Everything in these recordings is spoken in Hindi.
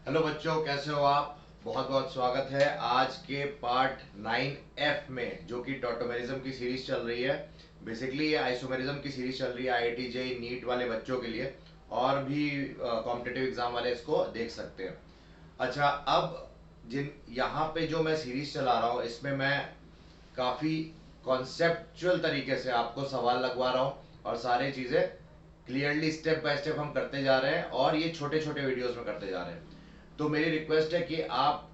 हेलो बच्चों, कैसे हो आप। बहुत बहुत स्वागत है आज के पार्ट 9F में, जो कि टॉटोमेरिज्म की सीरीज चल रही है। बेसिकली ये आइसोमेरिज्म की सीरीज चल रही है आईआईटी जेईई नीट वाले बच्चों के लिए, और भी कॉम्पिटिटिव एग्जाम वाले इसको देख सकते हैं। अच्छा, अब जिन यहाँ पे जो मैं सीरीज चला रहा हूँ, इसमें मैं काफ़ी कॉन्सेप्चुअल तरीके से आपको सवाल लगवा रहा हूँ, और सारी चीज़ें क्लियरली स्टेप बाय स्टेप हम करते जा रहे हैं, और ये छोटे छोटे वीडियोस में करते जा रहे हैं। तो मेरी रिक्वेस्ट है कि आप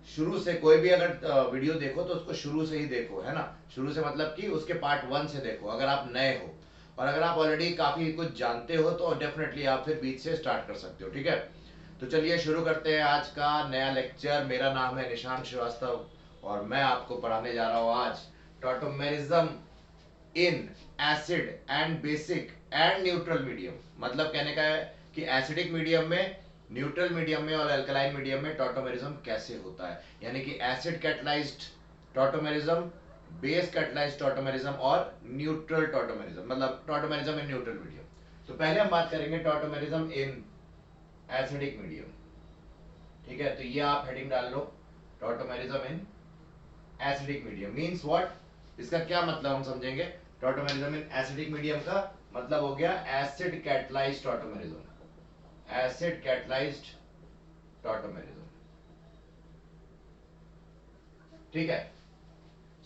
शुरू से कोई भी अगर वीडियो देखो तो उसको शुरू से ही देखो, है ना। शुरू से मतलब कि उसके पार्ट 1 से देखो अगर आप नए हो, और अगर आप ऑलरेडी काफ़ी कुछ जानते हो तो डेफिनेटली आप फिर बीच से स्टार्ट कर सकते हो, ठीक है। तो चलिए शुरू करते हैं आज का नया लेक्चर। मेरा नाम है निशांत श्रीवास्तव, और मैं आपको पढ़ाने जा रहा हूँ आज tautomerism in acid and basic and neutral medium. मतलब कहने का है कि एसिडिक मीडियम में, न्यूट्रल मीडियम में और अल्कलाइन मीडियम में टॉटोमेरिज्म कैसे होता है। यानी कि acid catalysed tautomerism, base catalysed tautomerism और न्यूट्रल टॉटोमेरिज्म, मतलब टॉटोमेरिज्म इन न्यूट्रल मीडियम। तो पहले हम बात करेंगे टॉटोमेरिज्म इन एसिडिक मीडियम, ठीक है। तो ये आप हेडिंग डाल लो, tautomerism in acidic medium means what. इसका क्या मतलब हम समझेंगे। टॉटोमेरिज्म इन एसिडिक मीडियम का मतलब हो गया acid catalysed tautomerism, acid catalysed tautomerism, ठीक है।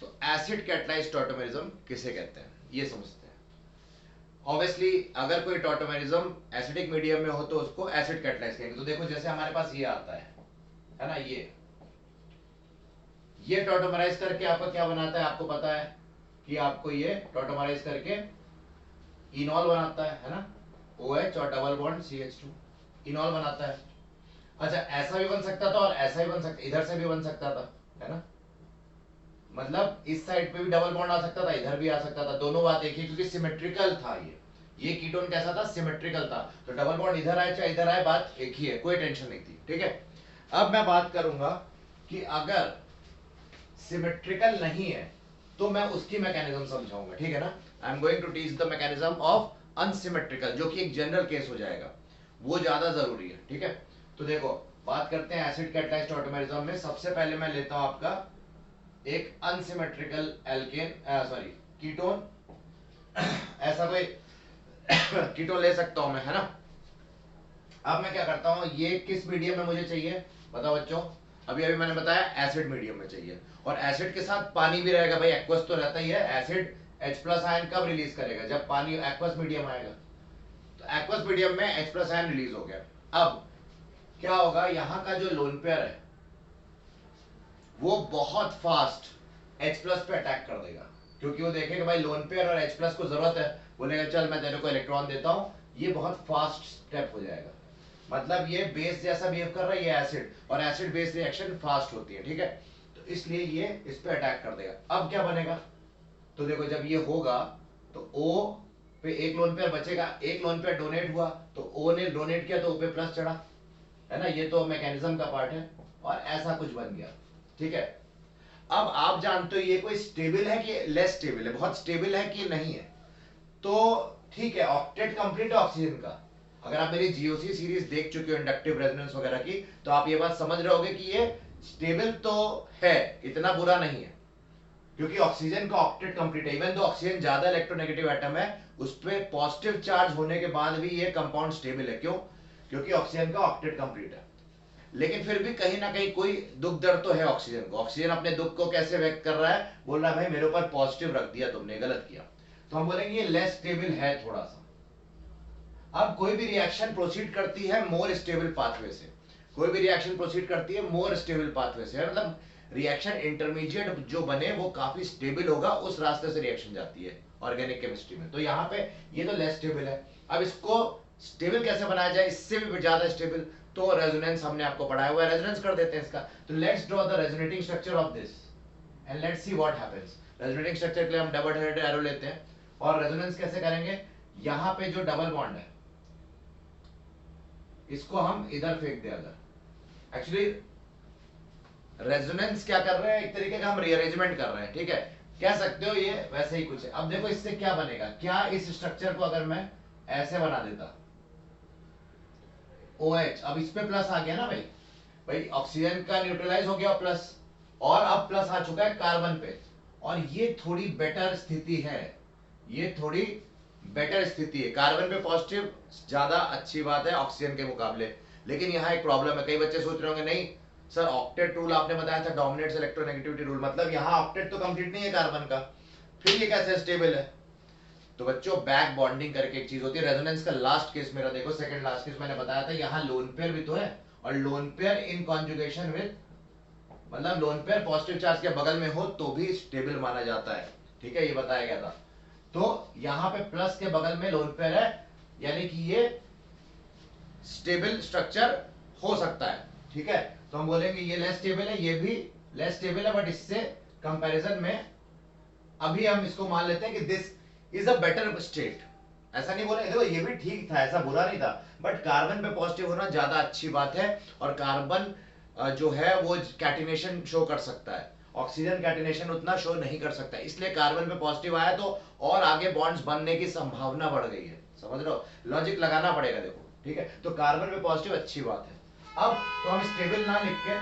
तो एसिड कैटलाइज्ड टॉटोमेरिज्म किसे कहते हैं ये समझते हैं। ऑब्वियसली अगर कोई टॉटोमेरिज्म एसिडिक मीडियम में हो तो उसको एसिड कैटलाइज कहेंगे। तो देखो जैसे हमारे पास ये आता है ना, ये टॉटोमराइज करके आपका क्या बनाता है, आपको पता है कि आपको ये टॉटोमराइज करके इनॉल बनाता है ना, OH और डबल बॉन्ड CH2, इनॉल बनाता है। अच्छा, ऐसा भी बन सकता था और ऐसा भी बन सकता, इधर से भी बन सकता था, है ना। मतलब इस साइड पे भी डबल बॉन्ड आ सकता था, इधर भी आ सकता था, दोनों बात एक ही, क्योंकि सिमेट्रिकल था ये कीटोन कैसा था, सिमेट्रिकल था। तो डबल बॉन्ड इधर आए चाहे इधर आए, बात एक ही है, कोई टेंशन नहीं थी, ठीक है। अब मैं बात करूंगा कि अगर सिमेट्रिकल नहीं है तो मैं उसकी मैकेनिज्म समझाऊंगा, ठीक है ना। I am going to teach the mechanism of unsymmetrical, जो कि एक जनरल केस हो जाएगा, वो ज्यादा जरूरी है, ठीक है। तो देखो बात करते हैं एसिड कैटलाइज्ड टॉटोमेरिज्म में। सबसे पहले मैं लेता हूं आपका एक अनसिमेट्रिकल एल्केन, सॉरी कीटोन, ऐसा कोई कीटोन ले सकता हूं मैं, है ना। अब मैं क्या करता हूं, ये किस मीडियम में मुझे चाहिए बताओ बच्चों। अभी अभी मैंने बताया एसिड मीडियम में चाहिए, और एसिड के साथ पानी भी रहेगा भाई, एक्वस तो रहता ही है। एसिड H+ आयन कब रिलीज करेगा, जब पानी एक्वस मीडियम आएगा। तो एक्वस मीडियम में H+ आयन रिलीज हो गया। अब क्या होगा, यहाँ का जो लोन पेयर है वो बहुत फास्ट H+ पे अटैक कर देगा, क्योंकि वो देखेगा भाई लोन पेयर और H+ को जरूरत है, बोलेगा चल मैं तेरे को इलेक्ट्रॉन देता हूँ। ये बहुत फास्ट स्टेप हो जाएगा, मतलब ये बेस जैसा बिहेव कर रहा है ये एसिड, और एसिड बेस रिएक्शन फास्ट होती है, ठीक है। तो इसलिए ये इस पे अटैक कर देगा। अब क्या बनेगा, तो देखो जब ये होगा तो O पे एक लोन पेयर बचेगा, एक लोन पेयर डोनेट हुआ तो O ने डोनेट किया तो O पे प्लस चढ़ा, है ना। ये तो मैकेनिज्म का पार्ट है, और ऐसा कुछ बन गया, ठीक है। अब आप जानते हो ये कोई स्टेबल है कि लेस स्टेबल है, बहुत स्टेबल है कि नहीं है। तो ठीक है, ऑक्टेट कंप्लीट है ऑक्सीजन का। अगर आप मेरी जीओसी सीरीज देख चुके हो इंडक्टिव रेजोनेंस वगैरह की, तो आप ये बात समझ रहे होगे कि ये स्टेबल तो है, इतना बुरा नहीं है, क्योंकि ऑक्सीजन का ऑक्टेट कंप्लीट है। इवन तो ऑक्सीजन ज्यादा इलेक्ट्रोनेगेटिव एटम है, उस पर पॉजिटिव चार्ज होने के बाद भी ये कंपाउंड स्टेबल है। क्यों, क्योंकि ऑक्सीजन का ऑक्टेट कंप्लीट है। लेकिन फिर भी कहीं ना कहीं कोई दुख दर्द तो है ऑक्सीजन को। ऑक्सीजन अपने दुख को कैसे व्यक्त कर रहा है, बोल रहा है भाई मेरे ऊपर पॉजिटिव रख दिया तुमने, गलत किया। तो हम बोलेंगे ये लेस स्टेबल है थोड़ा सा। अब कोई भी रिएक्शन प्रोसीड करती है मोर स्टेबल पाथवे से, कोई भी रिएक्शन प्रोसीड करती है मोर स्टेबल पाथवे से, मतलब रिएक्शन इंटरमीडिएट जो बने वो काफी स्टेबल होगा, उस रास्ते से रिएक्शन जाती है ऑर्गेनिक केमिस्ट्री में। तो यहाँ पे ये तो लेस स्टेबल है। अब इसको स्टेबल कैसे बनाया जाए, इससे भी ज्यादा स्टेबल, तो रेजोनेंस हमने आपको पढ़ाया हुआ है, रेजोनेंस कर देते हैं इसका। तो let's draw the resonating structure of this and let's see what happens. Resonating structure के लिए हम डबल हेडेड एरो लेते हैं, और रेजोनेंस कैसे करेंगे, यहाँ पे जो डबल बॉन्ड है इसको हम इधर फेंक दें अगर। एक्चुअली रेजोनेंस क्या कर रहे हैं, एक तरीके का हम रीअरेंजमेंट कर रहे हैं, ठीक है, कह सकते हो ये वैसे ही कुछ है। अब देखो इससे क्या बनेगा, क्या इस स्ट्रक्चर को अगर मैं ऐसे बना देता, OH, अब इस पे प्लस आ गया ना भाई, भाई ऑक्सीजन का न्यूट्रलाइज हो गया प्लस, और अब प्लस आ चुका है कार्बन पे, और ये थोड़ी बेटर स्थिति है, ये थोड़ी बेटर स्थिति है, कार्बन पे पॉजिटिव ज्यादा अच्छी बात है ऑक्सीजन के मुकाबले। लेकिन यहाँ एक प्रॉब्लम है, कई बच्चे सोच रहे होंगे नहीं सर ऑक्टेट रूल आपने बताया था, डोमिनेट्स इलेक्ट्रोनेगेटिविटी रूल, मतलब यहाँ ऑक्टेट तो कंप्लीट नहीं है कार्बन का, फिर ये कैसे स्टेबल है? तो बच्चों बैक बॉन्डिंग करके एक चीज होती है, रेजोनेंस का लास्ट केस मेरा देखो, सेकंड लास्ट केस मैंने बताया था, यहाँ लोन पेयर भी तो है, और lone pair in conjugation with, मतलब लोन पेयर पॉजिटिव चार्ज के बगल में हो तो भी स्टेबल माना जाता है, ठीक है, ये बताया गया था। तो यहाँ पे प्लस के बगल में लोन पेयर है, यानी कि ये स्टेबल स्ट्रक्चर हो सकता है, ठीक है। तो हम बोलेंगे ये लेस स्टेबल है, ये भी लेस स्टेबल है, बट इससे कंपैरिजन में अभी हम इसको मान लेते हैं कि this is a better state. ऐसा नहीं बोलेंगे, देखो ये भी ठीक था, ऐसा बुरा नहीं था, बट कार्बन पे पॉजिटिव होना ज्यादा अच्छी बात है, और कार्बन जो है वो कैटिनेशन शो कर सकता है, ऑक्सीजन कैटिनेशन उतना शो नहीं कर सकता, इसलिए कार्बन पे पॉजिटिव आया तो और आगे बॉन्ड्स बनने की संभावना बढ़ गई है, समझ रहे हो, लॉजिक लगाना पड़ेगा देखो, ठीक है। तो कार्बन पे पॉजिटिव अच्छी बात है। अब तो हम स्टेबल ना लिख के,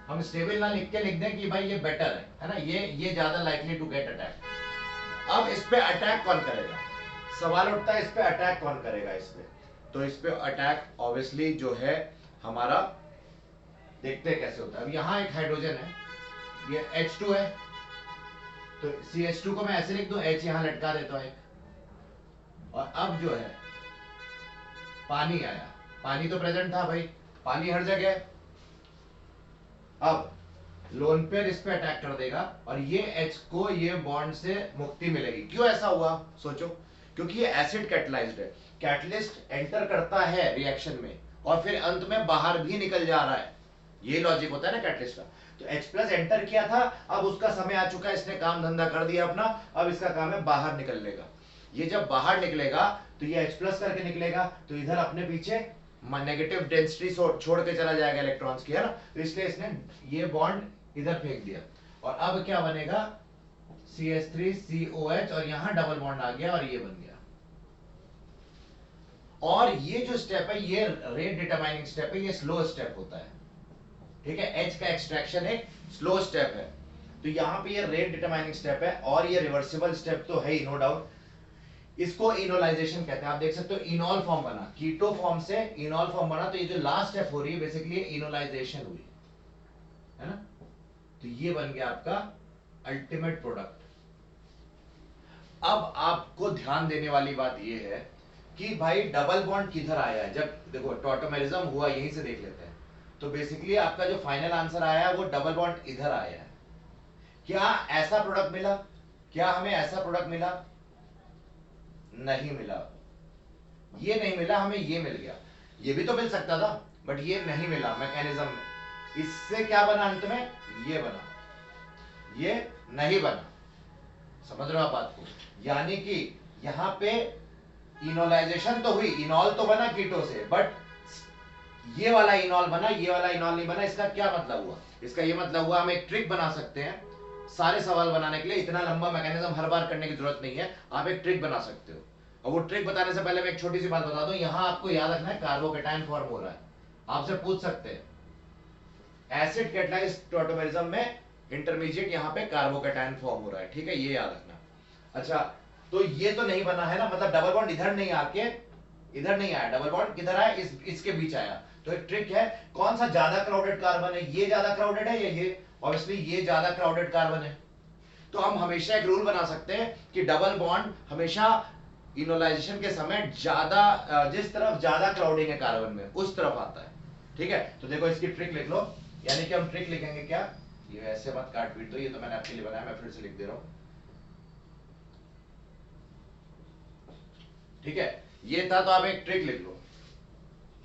हम स्टेबल ना लिख के लिख दें कि भाई ये बेटर है ना, ये ज्यादा लाइकली टू गेट अटैक। अब इस पे अटैक कौन करेगा, सवाल उठता है इस पे अटैक कौन करेगा इस पे, तो इस पे अटैक ऑब्वियसली जो है हमारा, देखते हैं कैसे होता है। अब यहाँ एक हाइड्रोजन है, ये H2 है, तो CH2 को मैं ऐसे लिख दूं, H यहाँ लटका देता हूं एक, और अब जो है पानी आया, पानी तो प्रेजेंट था भाई, पानी हर जगह है, अब लोन पेयर इस पे अटैक कर देगा, और ये H को ये बॉन्ड से मुक्ति मिलेगी। क्यों ऐसा हुआ सोचो, क्योंकि ये एसिड कैटलाइज्ड है, कैटलिस्ट एंटर करता है रिएक्शन में और फिर अंत में बाहर भी निकल जा रहा है, ये लॉजिक होता है ना कैटलिस्ट का। तो H+ एंटर किया था, अब उसका समय आ चुका है, इसने काम धंधा कर दिया अपना, अब इसका काम है बाहर निकलने का। ये जब बाहर निकलेगा तो ये H+ करके निकलेगा, तो इधर अपने पीछे नेगेटिव डेंसिटी छोड़ के चला जाएगा इलेक्ट्रॉन्स की, है ना, तो इसलिए इसने ये बॉन्ड इधर फेंक दिया, और अब क्या बनेगा CH3COH, और यहां डबल बॉन्ड आ गया और ये बन गया। और ये जो स्टेप है ये रेट डिटरमाइनिंग स्टेप है, ये स्लो स्टेप होता है, ठीक है, H का एक्सट्रैक्शन एक स्लो स्टेप है, तो यहां पे ये रेट डिटरमाइनिंग स्टेप है, और ये रिवर्सिबल स्टेप तो है ही नो डाउट। इसको इनोलाइजेशन कहते हैं, आप देख सकते हो इनॉल फॉर्म बना, कीटो फॉर्म से इनॉल फॉर्म बना, तो ये जो लास्ट स्टेप हो रही है बेसिकली इनोलाइजेशन हुई, है ना, तो ये बन गया आपका अल्टीमेट प्रोडक्ट। अब आपको ध्यान देने वाली बात ये है कि भाई डबल बॉन्ड किधर आया है, जब देखो टॉटोमेरिज्म हुआ यहीं से देख लेते हैं, तो बेसिकली आपका जो फाइनल आंसर आया है वो डबल बॉन्ड इधर आया है। क्या ऐसा प्रोडक्ट मिला, क्या हमें ऐसा प्रोडक्ट मिला, नहीं मिला, ये नहीं मिला, हमें ये मिल गया, ये भी तो मिल सकता था बट ये नहीं मिला मैकेनिज्म में, इससे क्या बना अंत में, ये बना, ये नहीं बना, समझ रहे हो आप बात को, यानी कि यहां पे इनोलाइजेशन तो हुई, इनॉल तो बना कीटो से, बट ये वाला इनॉल बना, ये वाला इनॉल नहीं बना। इसका क्या मतलब हुआ, इसका ये मतलब हुआ हम एक ट्रिक बना सकते हैं, सारे सवाल बनाने के लिए इतना लंबा मैकेनिज्म हर बार करने की जरूरत नहीं है, आप एक ट्रिक बना सकते हो। और वो ट्रिक बताने से पहले मैं एक छोटी सी बात बता दूं, यहां आपको याद रखना है कार्बोकेटायन फॉर्म हो रहा है, आपसे पूछ सकते हैं एसिड कैटलाइज्ड टॉटोमेरिज्म में इंटरमीडिएट यहां पे कार्बोकेटायन फॉर्म हो रहा है, ठीक है, ये याद रखना। अच्छा, तो ये तो नहीं बना है ना, मतलब डबल बॉन्ड इधर नहीं आके इधर नहीं आया, डबल बॉन्ड किधर आया, इसके बीच आया, तो एक ट्रिक है, कौन सा ज्यादा क्राउडेड कार्बन है, ये ज्यादा क्राउडेड है या ये, ऑब्वियसली ये ज्यादा क्राउडेड कार्बन है, तो हम हमेशा एक रूल बना सकते हैं कि डबल बॉन्ड हमेशा इनोलाइजेशन के समय ज्यादा, जिस तरफ ज्यादा क्राउडिंग है कार्बन में उस तरफ आता है, ठीक है। तो देखो इसकी ट्रिक लिख लो, यानी कि हम ट्रिक लिखेंगे क्या, ये ऐसे मत काट पीट दो, ये तो मैंने आपके लिए बनाया, मैं फिर से लिख दे रहा हूं, ठीक है, ये था, तो आप एक ट्रिक लिख लो,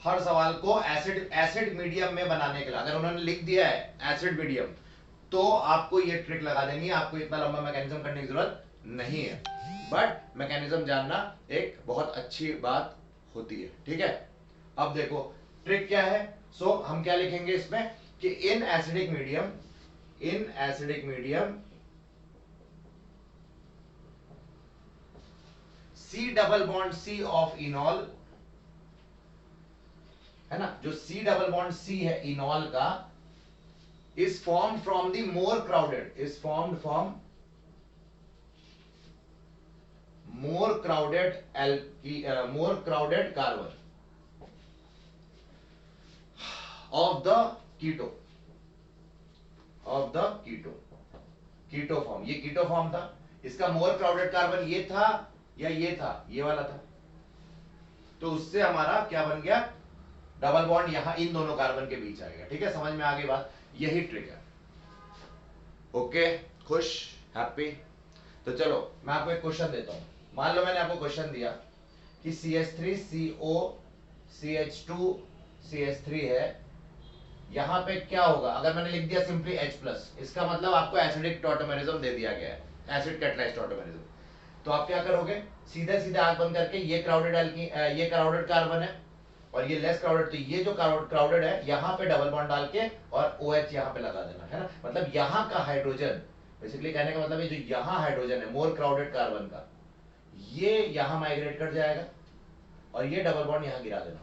हर सवाल को एसिड मीडियम में बनाने के लिए अगर उन्होंने लिख दिया है एसिड मीडियम, तो आपको ये ट्रिक लगा देनी है, आपको इतना लंबा मैकेनिज्म करने की जरूरत नहीं है, बट मैकेनिज्म जानना एक बहुत अच्छी बात होती है, ठीक है। अब देखो ट्रिक क्या है, सो हम क्या लिखेंगे इसमें कि इन acidic medium C double bond C of इनॉल है ना, जो C डबल बॉन्ड C है इनॉल का, is formed from the more crowded, is formed from more crowded more crowded carbon of the keto, of the keto form. ये keto form था, इसका more crowded carbon ये था या ये था, ये वाला था, तो उससे हमारा क्या बन गया, डबल बॉन्ड यहां इन दोनों कार्बन के बीच आएगा. ठीक है, समझ में आ गई बात, यही ट्रिक है. ओके, खुश, हैप्पी. तो चलो मैं आपको एक क्वेश्चन देता हूं. मान लो मैंने आपको क्वेश्चन दिया कि CH3CO CH2 CH3 है, यहां पे क्या होगा अगर मैंने लिख दिया सिंपली H+, इसका मतलब आपको एसिडिक टॉटोमेरिज्म दे दिया गया है, एसिड कैटलाइज्ड टॉटोमेरिज्म. तो आप क्या करोगे, सीधे सीधे आंख बंद करके, ये क्राउडेड कार्बन है और ये लेस क्राउडेड, तो ये जो क्राउडेड है यहां पे डबल बॉन्ड डाल के और OH यहां पे लगा देना, है ना. मतलब यहां का हाइड्रोजन, बेसिकली कहने का मतलब ये जो यहां हाइड्रोजन है मोर क्राउडेड कार्बन का, ये यहां माइग्रेट कर जाएगा और ये डबल बॉन्ड यहां गिरा देना,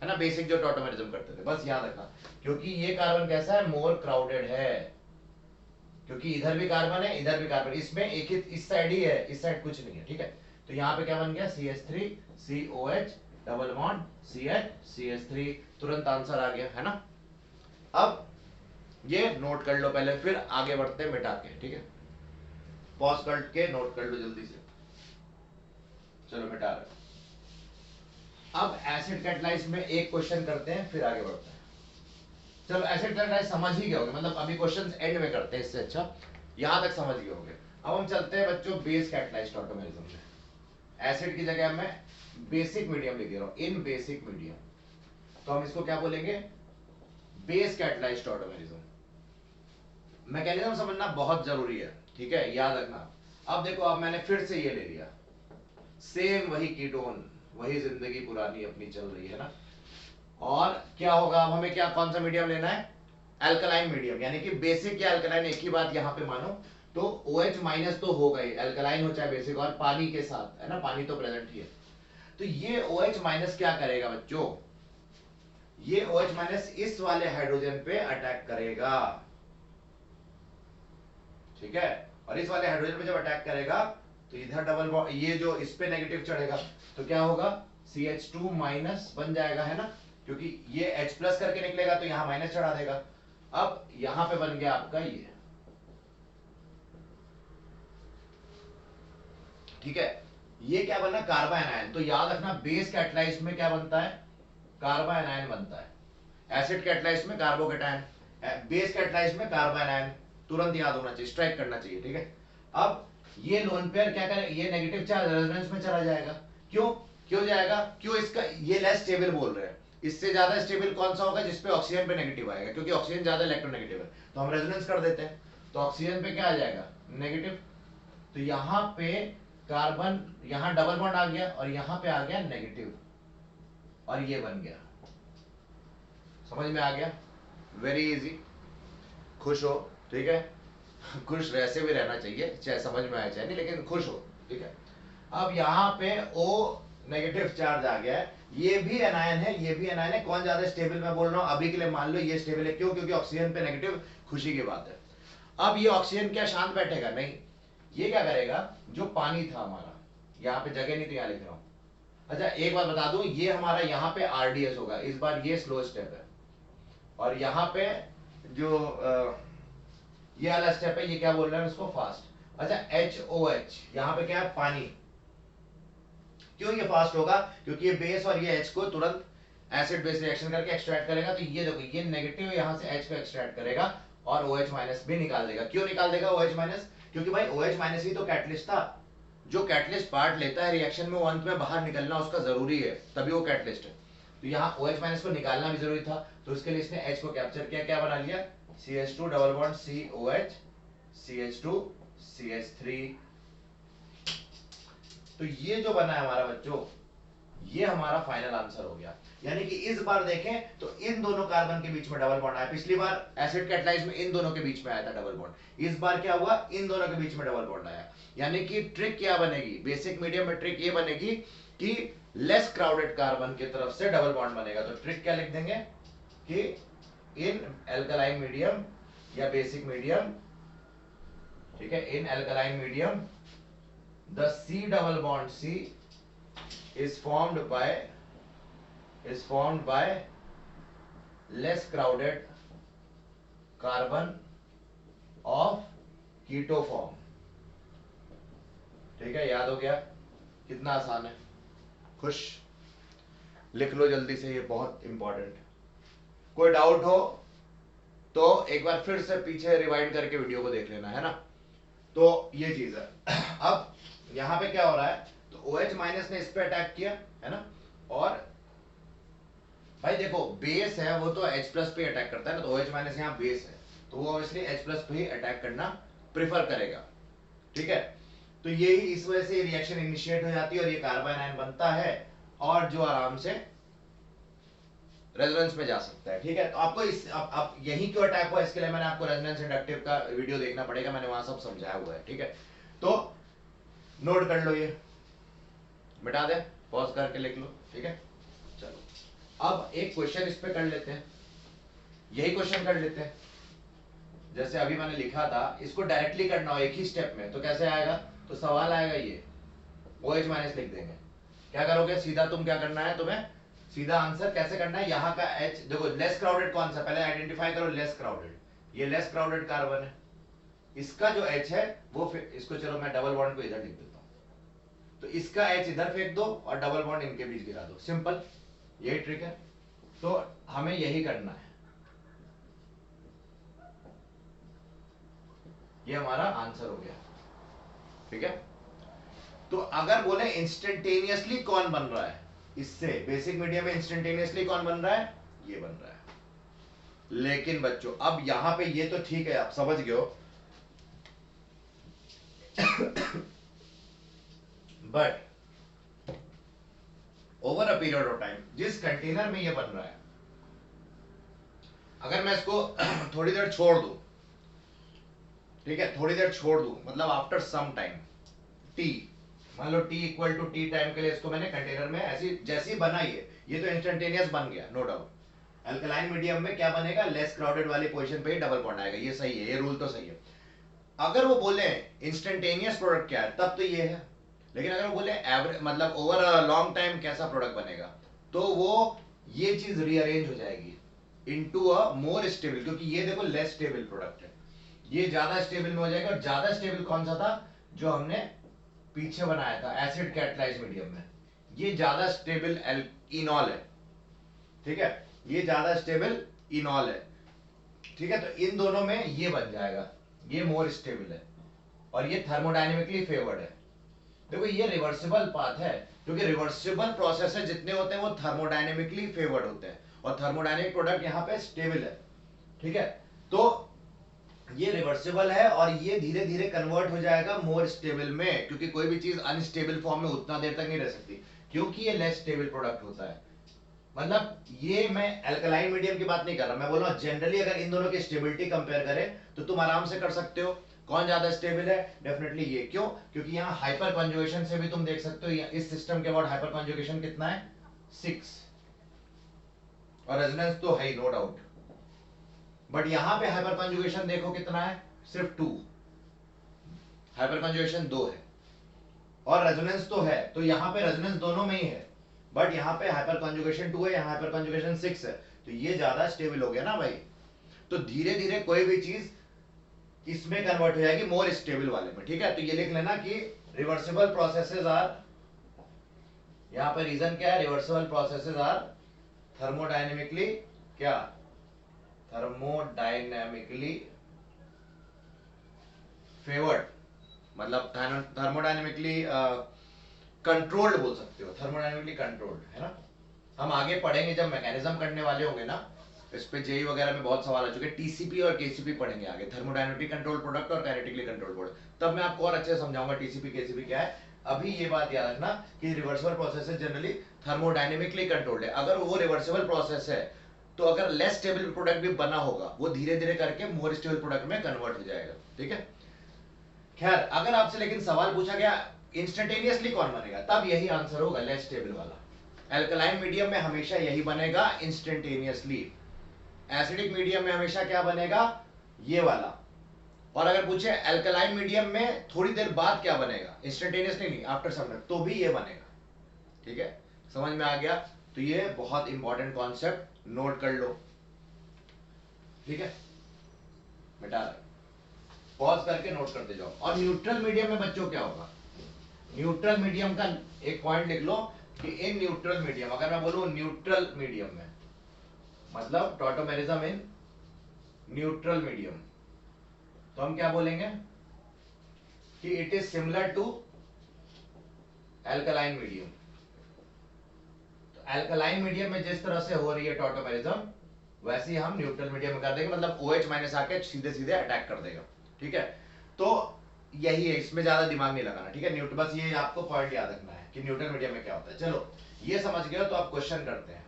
है ना. बेसिक जो टॉटोमेरिज्म करते थे, बस याद रखना, क्योंकि ये कार्बन कैसा है, मोर क्राउडेड है, क्योंकि इधर भी कार्बन है इधर भी कार्बन, इसमें एक ही इस साइड ही है, इस साइड कुछ नहीं है. ठीक है, तो यहाँ पे क्या बन गया, CH3 COH double bond CH3, तुरंत आंसर आ गया, है ना. अब ये नोट कर लो पहले, फिर आगे बढ़ते हैं मिटा के. ठीक है, पॉज करके नोट कर लो जल्दी से. चलो मिटा रहे. अब एसिड कैटलाइज में एक क्वेश्चन करते हैं, फिर आगे बढ़ते हैं. चलो एसिड कैटलाइज समझ ही गए होंगे, मतलब अभी क्वेश्चंस एंड में करते हैं, इससे अच्छा यहां तक समझ गए होंगे. अब हम चलते हैं बच्चों बेस कैटलाइज टॉटोमेरिज्म में. एसिड की जगह मैं बेसिक मीडियम लिख दे रहा हूं, इन बेसिक मीडियम, तो हम इसको क्या बोलेंगे, बेस कैटलाइज टॉटोमेरिज्म. मैकेनिज्म समझना बहुत जरूरी है. ठीक है, याद रखना. अब देखो, अब मैंने फिर से ये ले लिया, सेम वही कीटोन, वही जिंदगी पुरानी अपनी चल रही है ना. और क्या होगा, अब हमें क्या, कौन सा मीडियम लेना है, अल्कलाइन मीडियम, यानी कि बेसिक या अल्कलाइन एक ही बात यहां पे मानो. तो OH माइनस तो होगा ही, अल्कलाइन हो चाहे बेसिक, और पानी के साथ, है ना, पानी तो प्रेजेंट ही है. तो ये OH माइनस क्या करेगा बच्चों, ये OH माइनस इस वाले हाइड्रोजन पे अटैक करेगा. ठीक है, और इस वाले हाइड्रोजन पे जब अटैक करेगा तो इधर डबल बॉन्ड, ये जो इस पे नेगेटिव चढ़ेगा, तो क्या होगा, CH2 माइनस बन जाएगा, है ना, क्योंकि ये H प्लस करके निकलेगा तो यहां माइनस चढ़ा देगा. अब यहां पे बन गया आपका ये. ठीक है, ये क्या बना, कार्बा एनायन. तो याद रखना बेस कैटलाइज्ड में क्या बनता है, कार्बा एनायन बनता है. एसिड कैटलाइज्ड में कार्बोकेटायन, बेस कैटलाइज्ड में कार्बा एनायन. तुरंत याद होना चाहिए, स्ट्राइक करना चाहिए. ठीक है, अब ये लोन पेयर क्या करे, ये नेगेटिव चार्ज रेजोनेंस में चला जाएगा. क्यों क्यों जाएगा, क्यों, इसका ये लेस स्टेबल बोल रहे हैं, इससे ज्यादा स्टेबल कौन सा होगा, जिसपे ऑक्सीजन पे नेगेटिव आएगा, क्योंकि ऑक्सीजन ज्यादा इलेक्ट्रोनेगेटिव है, तो हम रेजोनेंस कर देते हैं, तो ऑक्सीजन पे क्या आ जाएगा, नेगेटिव. तो यहां पे कार्बन, यहां डबल बॉन्ड आ गया और यहां पे आ गया नेगेटिव, और ये बन गया. समझ में आ गया, वेरी इजी. खुश हो. ठीक है, खुश वैसे भी रहना चाहिए, चाहे समझ में आए चाहे नहीं, लेकिन खुश हो. ठीक है, अब यहाँ पे O नेगेटिव चार्ज आ गया है, ये भी एनायन है, ये भी एनायन है. कौन ज्यादा स्टेबल मैं बोल रहा हूं अभी के लिए, मान लो ये स्टेबल है. क्यों, क्योंकि ऑक्सीजन पे नेगेटिव, खुशी की बात है. अब ये ऑक्सीजन क्या शांत बैठेगा, नहीं, ये क्या करेगा, जो पानी था हमारा, यहाँ पे जगह नहीं तो यहाँ लिख रहा हूं. अच्छा एक बात बता दूं, ये हमारा यहाँ पे RDS होगा, इस बार ये स्लो स्टेप है, और यहाँ पे जो ये वाला स्टेप है, ये क्या बोल रहे हैं उसको, फास्ट. अच्छा HOH, यहाँ पे क्या है, पानी. क्यों ये फास्ट होगा, क्योंकि ये बेस और ये H को तुरंत एसिड बेस रिएक्शन करके एक्सट्रैक्ट करेगा. तो ये देखो, ये नेगेटिव यहां से H को एक्सट्रैक्ट करेगा और OH माइनस भी निकाल देगा. क्यों निकाल देगा OH माइनस, क्योंकि भाई OH माइनस ही तो कैटलिस्ट था. जो कैटलिस्ट पार्ट लेता है रिएक्शन में, वो अंत में बाहर निकलना उसका जरूरी है, तभी वो कैटलिस्ट है. तो यहाँ OH माइनस को निकालना भी जरूरी था, तो उसके लिए इसने H को कैप्चर किया, क्या बना लिया, CH2 double bond COH CH2 CH3. तो ये जो बना है हमारा बच्चों, ये हमारा फाइनल आंसर हो गया. यानी कि इस बार देखें तो इन दोनों कार्बन के बीच में डबल बॉन्ड आया. पिछली बार एसिड कैटलाइज में इन दोनों के बीच में आया था डबल बॉन्ड, इस बार क्या हुआ, इन दोनों के बीच में डबल बॉन्ड आया. यानी कि ट्रिक क्या बनेगी, बेसिक मीडियम में ट्रिक ये बनेगी कि लेस क्राउडेड कार्बन की तरफ से डबल बॉन्ड बनेगा। तो ट्रिक क्या लिख देंगे कि इन एल्कलाइन मीडियम या बेसिक मीडियम, ठीक है, in alkaline medium the C double bond C is formed by less crowded carbon of keto form। ठीक है, याद हो गया? कितना आसान है, खुश? लिख लो जल्दी से, ये बहुत इंपॉर्टेंट। कोई डाउट हो तो एक बार फिर से पीछे रिवाइंड करके वीडियो को देख लेना, है ना। तो ये चीज है। अब यहां पे क्या हो रहा है, तो OH माइनस ने इस पे अटैक किया, है ना, और भाई देखो बेस है वो तो H प्लस पे अटैक करता है ना, तो OH माइनस यहाँ बेस है तो वो ऑब्वियसली H प्लस पे ही अटैक करना प्रेफर करेगा, ठीक है। तो यही इस वजह से रिएक्शन इनिशिएट हो जाती है और ये कार्बन आयन बनता है और जो आराम से रेजोनेंस में जा सकता है, ठीक है। तो आपको इस अब यही क्यों अटैक हुआ, इसके लिए मैंने आपको रेजोनेंस इंडक्टिव का वीडियो देखना पड़ेगा, मैंने वहां सब समझाया हुआ है, ठीक है। तो नोट कर लो, ये मिटा दे, पॉज करके लिख लो, ठीक है। चलो अब एक क्वेश्चन इस पे कर लेते हैं, यही क्वेश्चन कर लेते हैं। जैसे अभी मैंने लिखा था, इसको डायरेक्टली करना हो एक ही स्टेप में तो कैसे आएगा, तो सवाल आएगा ये OH माइनस लिख देंगे। क्या करोगे, सीधा तुम क्या करना है, तुम्हें सीधा आंसर कैसे करना है, यहाँ का H देखो, लेस क्राउडेड कौन सा, पहले आइडेंटिफाई करो लेस क्राउडेड, ये लेस क्राउडेड कार्बन है, इसका जो H है वो फिर इसको, चलो मैं डबल बॉन्ड को इधर लिख देता हूं, तो इसका H इधर फेंक दो और डबल बॉन्ड इनके बीच गिरा दो, सिंपल, यही ट्रिक है। तो हमें यही करना है, ये हमारा आंसर हो गया, ठीक है। तो अगर बोले इंस्टेंटेनियसली कौन बन रहा है, इससे बेसिक मीडियम में इंस्टेंटेनियसली कौन बन रहा है, ये बन रहा है। लेकिन बच्चों अब यहां पे ये तो ठीक है, आप समझ गए हो, but over a period of time जिस कंटेनर में ये बन रहा है, अगर मैं इसको थोड़ी देर छोड़ दूं, ठीक है, थोड़ी देर छोड़ दूं, मतलब आफ्टर सम टाइम टी, मान लो T equal to T time के लिए इसको मैंने कंटेनर में ऐसी जैसी बनाई है, ये तो इंस्टेंटेनियस बन गया, नो डाउट। अल्कलाइन मीडियम में क्या बनेगा, लेस क्राउडेड वाली पोजीशन पे ही डबल बॉन्ड आएगा, ये सही है, ये रूल तो सही है। अगर वो बोले इंस्टेंटेनियस प्रोडक्ट क्या है, तब तो ये है। लेकिन अगर वो बोले एवरेज, मतलब ओवर अ लॉन्ग टाइम कैसा प्रोडक्ट बनेगा, तो वो ये चीज रीअरेंज हो जाएगी इनटू अ मोर स्टेबल, क्योंकि ये देखो लेस स्टेबल प्रोडक्ट है, ये ज्यादा स्टेबल में हो जाएगा। और ज्यादा स्टेबल कौन सा था, जो हमने पीछे बनाया था एसिड कैटलाइज्ड मीडियम में, ये ज्यादा स्टेबल इनॉल है, ठीक है, ये ज्यादा स्टेबल इनॉल है, ठीक है। तो इन दोनों में ये बन जाएगा, ये मोर स्टेबल है और ये थर्मोडायनेमिकली फेवर्ड है। देखो ये रिवर्सिबल पाथ है, क्योंकि रिवर्सिबल प्रोसेस जितने होते हैं वो थर्मोडायनेमिकली फेवर्ड होते हैं और थर्मोडायनेमिक प्रोडक्ट यहाँ पे स्टेबल है, ठीक है। तो ये रिवर्सिबल है और ये धीरे धीरे कन्वर्ट हो जाएगा मोर स्टेबल में, क्योंकि कोई भी चीज अनस्टेबल फॉर्म में उतना देर तक नहीं रह सकती, क्योंकि ये लेस स्टेबल प्रोडक्ट होता है। मतलब ये मैं अल्कलाइन मीडियम की बात नहीं कर रहा, मैं बोल रहा हूं जनरली अगर इन दोनों की स्टेबिलिटी कंपेयर करें तो तुम आराम से कर सकते हो कौन ज्यादा स्टेबल है, डेफिनेटली ये। क्यों, क्योंकि यहाँ हाइपर कॉन्जुगेशन से भी तुम देख सकते हो, इस सिस्टम के बाद हाइपर कॉन्जुगेशन कितना है, 6, और रेजोनेंस तो है ही नो डाउट, बट यहां पे हाइपर कॉन्जुगेशन देखो कितना है, सिर्फ 2, हाइपर कॉन्जुगेशन 2 है और रेजोनेंस तो है, तो यहाँ पे रेजोनेंस दोनों में ही है, बट यहाँ पे हाइपर कॉन्जुगेशन 2 है, यहाँ हाइपर कॉन्जुगेशन 6 है, तो ये ज्यादा स्टेबल हो गया ना भाई। तो धीरे धीरे कोई भी चीज इसमें कन्वर्ट हो जाएगी मोर स्टेबल वाले में, ठीक है। तो ये लिख लेना कि रिवर्सिबल प्रोसेसेस आर, यहाँ पे रीजन क्या है, रिवर्सिबल प्रोसेसेस आर थर्मोडायनेमिकली क्या, थर्मोडायनेमिकली फेवर्ड, मतलब थर्मोडायनेमिकली कंट्रोल्ड बोल सकते हो, थर्मोडायनेमिकली कंट्रोल्ड, है ना। हम आगे पढ़ेंगे जब मैकेनिज्म करने वाले होंगे ना, इस पे जेई वगैरह में बहुत सवाल आ चुके हैं, टीसीपी और केसीपी पढ़ेंगे आगे, थर्मोडायनेमिकली कंट्रोल प्रोडक्ट और काइनेटिकली कंट्रोल प्रोडक्ट, तब मैं आपको और अच्छे से समझाऊंगा टीसीपी केसीपी क्या है। अभी ये बात याद रखना कि reversible process generally thermodynamically controlled है। अगर वो रिवर्सिबल प्रोसेस है तो अगर लेस स्टेबल प्रोडक्ट भी बना होगा वो धीरे धीरे करके मोर स्टेबल प्रोडक्ट में कन्वर्ट हो जाएगा, ठीक है। खैर अगर आपसे लेकिन सवाल पूछा गया इंस्टेंटेनियसली कौन बनेगा, तब यही आंसर होगा लेस स्टेबल वाला, एल्कलाइन मीडियम में हमेशा यही बनेगा इंस्टेंटेनियसली, एसिडिक मीडियम में हमेशा क्या बनेगा, ये वाला। और अगर पूछे एल्कलाइन मीडियम में थोड़ी देर बाद क्या बनेगा, इंस्टेंटेनियसली नहीं, आफ्टर सम टाइम, तो भी ये बनेगा। ठीक है, समझ में आ गया। तो ये बहुत इंपॉर्टेंट कॉन्सेप्ट नोट कर लो। ठीक है, मिटा रहे, पॉज करके नोट करते जाओ। और न्यूट्रल मीडियम में बच्चों क्या होगा, न्यूट्रल मीडियम का एक पॉइंट लिख लो कि इन न्यूट्रल मीडियम, अगर मैं बोलूं न्यूट्रल मीडियम में, मतलब टॉटोमेरिज्म इन न्यूट्रल मीडियम, तो हम क्या बोलेंगे कि it is similar to alkaline medium. तो एल्कलाइन मीडियम में जिस तरह से हो रही है टॉटोमेरिज्म, वैसे ही हम न्यूट्रल मीडियम में कर देंगे, मतलब OH माइनस आके सीधे सीधे अटैक कर देगा। ठीक है, तो यही है, इसमें ज्यादा दिमाग नहीं लगाना। ठीक है, न्यूट्रल, बस ये आपको पॉइंट याद रखना है कि न्यूट्रल मीडियम में क्या होता है। चलो ये समझ गए हो, तो आप क्वेश्चन करते हैं।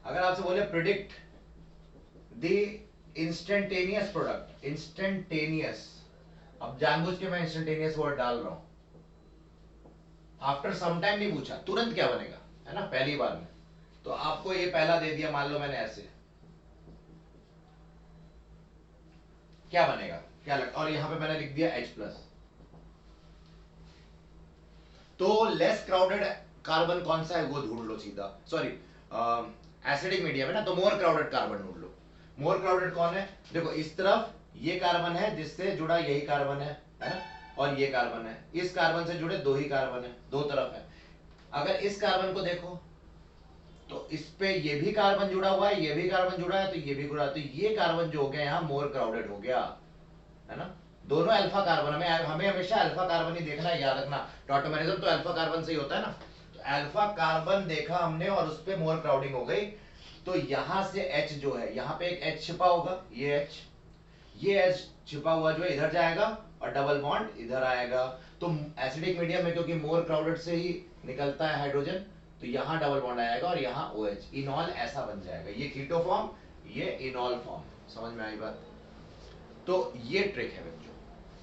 अगर आपसे बोले predict the instantaneous product, instantaneous, अब जानबूझ के मैं इंस्टेंटेनियस वर्ड डाल रहा हूं, आफ्टर सम टाइम नहीं पूछा, तुरंत क्या बनेगा, है ना, पहली बार में। तो आपको ये पहला दे दिया, मान लो मैंने ऐसे, क्या बनेगा, क्या लगता, और यहां पे मैंने लिख दिया H+। तो लेस क्राउडेड कार्बन कौन सा है वो ढूंढ लो सीधा, सॉरी एसिडिक मीडियम है ना, तो मोर क्राउडेड कार्बन ढूंढ लो। मोर क्राउडेड कौन है, देखो इस तरफ ये कार्बन है जिससे जुड़ा यही कार्बन है ना, और ये कार्बन है, इस कार्बन से जुड़े दो ही कार्बन है, दो तरफ है। अगर इस कार्बन को देखो तो इस पे ये भी कार्बन जुड़ा हुआ है, ये भी कार्बन जुड़ा है, तो ये भी जुड़ा है, तो ये कार्बन जो हो गया यहाँ मोर क्राउडेड हो गया, है ना। दोनों अल्फा कार्बन, हमें हमेशा अल्फा कार्बन ही देखना है, याद रखना, टॉटोमेरिज्म तो अल्फा कार्बन से ही होता है ना। तो अल्फा कार्बन देखा हमने और उस पे मोर क्राउडिंग हो गई, तो यहां से H जो है, यहाँ पे एक H छिपा होगा, ये H छिपा हुआ जो है इधर जाएगा और डबल बॉन्ड इधर आएगा। तो एसिडिक मीडियम में क्योंकि मोर क्राउडेड से ही निकलता है हाइड्रोजन, तो यहाँ डबल बॉन्ड आएगा और यहाँ OH, इनॉल ऐसा बन जाएगा, ये कीटो फॉर्म, ये इनॉल फॉर्म। समझ में आई बात। तो ये ट्रिक है बच्चों।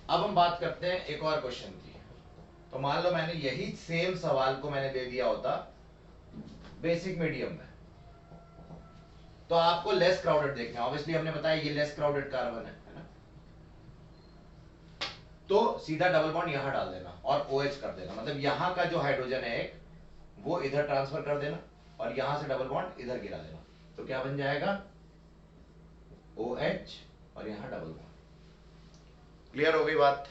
अब हम बात करते हैं एक और क्वेश्चन की। तो मान लो मैंने यही सेम सवाल को मैंने दे दिया होता बेसिक मीडियम में, तो आपको लेस क्राउडेड देखना है, ऑब्वियसली हमने बताया ये लेस क्राउडेड कार्बन है ना, तो सीधा डबल बॉन्ड यहां डाल देना और OH कर देना, मतलब यहां का जो हाइड्रोजन है एक, वो इधर ट्रांसफर कर देना और यहां से डबल बॉन्ड इधर गिरा देना, तो क्या बन जाएगा OH और यहां डबल बॉन्ड। क्लियर हो गई बात।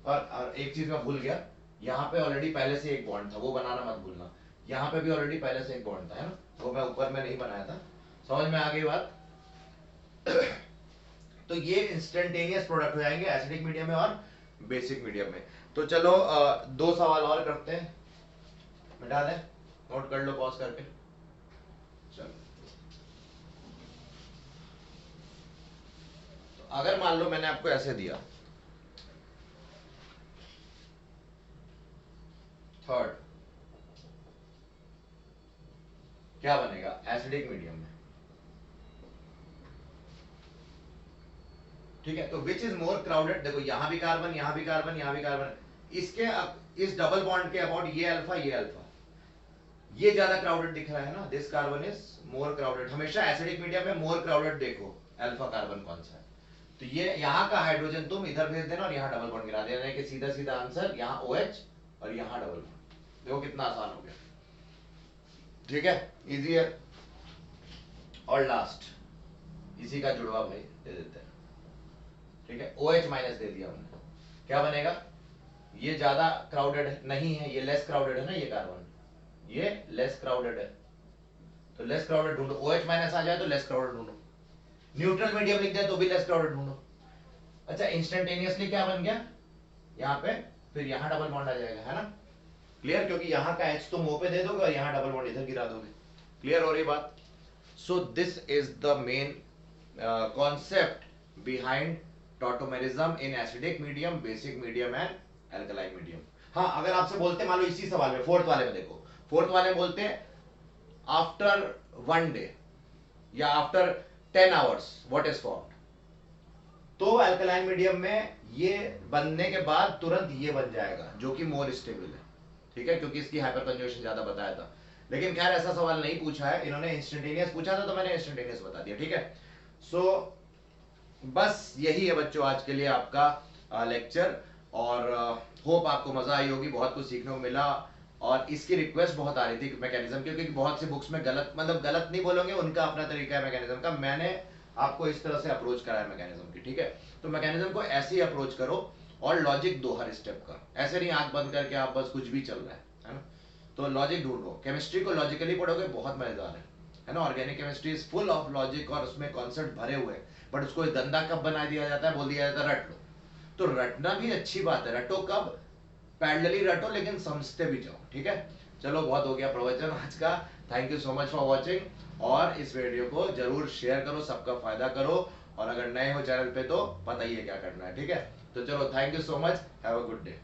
और एक चीज मैं भूल गया, यहाँ पे ऑलरेडी पहले से एक बॉन्ड था, वो बनाना मत भूलना, यहाँ पे भी ऑलरेडी पहले से एक बॉन्ड था, है ना, वो मैं ऊपर में नहीं बनाया था। समझ में आ गई बात। तो ये इंस्टेंटेनियस प्रोडक्ट हो जाएंगे एसिडिक मीडियम में और बेसिक मीडियम में। तो चलो दो सवाल और करते हैं, मिटा दें, नोट कर लो पॉज करके। चलो, तो अगर मान लो मैंने आपको ऐसे दिया, थर्ड क्या बनेगा एसिडिक मीडियम में, ठीक है। तो विच इज मोर क्राउडेड, देखो यहां भी कार्बन, यहां भी कार्बन, यहां भी कार्बन, इसके इस डबल बॉन्ड के अबाउट ये अल्फा, ये ज्यादा क्राउडेड दिख रहा है ना, this carbon is more crowded. हमेशा एसिडिक मीडियम में मोर क्राउडेड देखो अल्फा कार्बन कौन सा है, तो ये यहाँ का हाइड्रोजन तुम इधर भेज देना और यहाँ डबल बॉन्ड गिरा देना, कि सीधा सीधा आंसर यहाँ OH और यहाँ डबल बॉन्ड। देखो कितना आसान हो गया, ठीक है, इजी है। और लास्ट इसी का जुड़वा भाई दे देते हैं, ठीक है, OH माइनस दे दिया हमने, क्या बनेगा, ये ज्यादा क्राउडेड नहीं है, ये लेस क्राउडेड है ना, ये कार्बन, ये लेस क्राउडेड है, तो लेस क्राउडेड ढूंढो, OH माइनस आ जाए तो लेस क्राउडेड ढूंढो, न्यूट्रल मीडियम लिख दे तो भी लेस क्राउडेड ढूंढो। अच्छा, इंस्टेंटेनियसली क्या बन गया यहाँ पे, फिर यहाँ डबल बॉन्ड आ जाएगा, है ना, क्लियर, क्योंकि यहाँ का H तुम O पे दे दोगे और यहाँ डबल बॉन्ड इधर गिरा दोगे। क्लियर हो रही बात। So this is the main concept behind tautomerism in acidic medium, basic medium and alkaline medium. हाँ, अगर आपसे बोलते मान लो इसी सवाल में, फोर्थ वाले में देखो, फोर्थ वाले में बोलते हैं आफ्टर 1 डे या after 10 hours what is formed, तो एल्कलाइन मीडियम में ये बनने के बाद तुरंत ये बन जाएगा जो कि मोर स्टेबल है, ठीक है, क्योंकि इसकी हाइपर कंजुगेशन ज्यादा बताया था। लेकिन खैर ऐसा सवाल नहीं पूछा है इन्होंने, इंस्टेंटेनियस पूछा था तो मैंने इंस्टेंटेनियस बता दिया, ठीक है। सो बस यही है बच्चों आज के लिए आपका लेक्चर, और होप आपको मजा आई होगी, बहुत कुछ सीखने को मिला। और इसकी रिक्वेस्ट बहुत आ रही थी मैकेनिज्म की, क्योंकि बहुत सी बुक्स में गलत, मतलब गलत नहीं बोलोगे, उनका अपना तरीका है मैकेनिज्म का, मैंने आपको इस तरह से अप्रोच करा है मैकेनिज्म की, ठीक है। तो मैकेनिज्म को ऐसे ही अप्रोच करो और लॉजिक दो हर स्टेप का, ऐसे नहीं आंख बंद करके आप बस कुछ भी चल रहा है ना। तो लॉजिक ढूंढो, केमिस्ट्री को लॉजिकली पढ़ोगे बहुत मजेदार है ना। Organic chemistry is full of logic और उसमें कॉन्सेप्ट भरे हुए हैं, बट उसको धंधा कब बना दिया जाता है, बोल दिया जाता है रट लो। तो रटना भी अच्छी बात है, रटो कब, पैरेलली रटो लेकिन समझते भी जाओ, ठीक है। चलो बहुत हो गया प्रवचन आज का, thank you so much for watching, और इस वीडियो को जरूर शेयर करो, सबका फायदा करो, और अगर नए हो चैनल पे तो बताइए क्या करना है, ठीक है। तो चलो thank you so much, have a good day.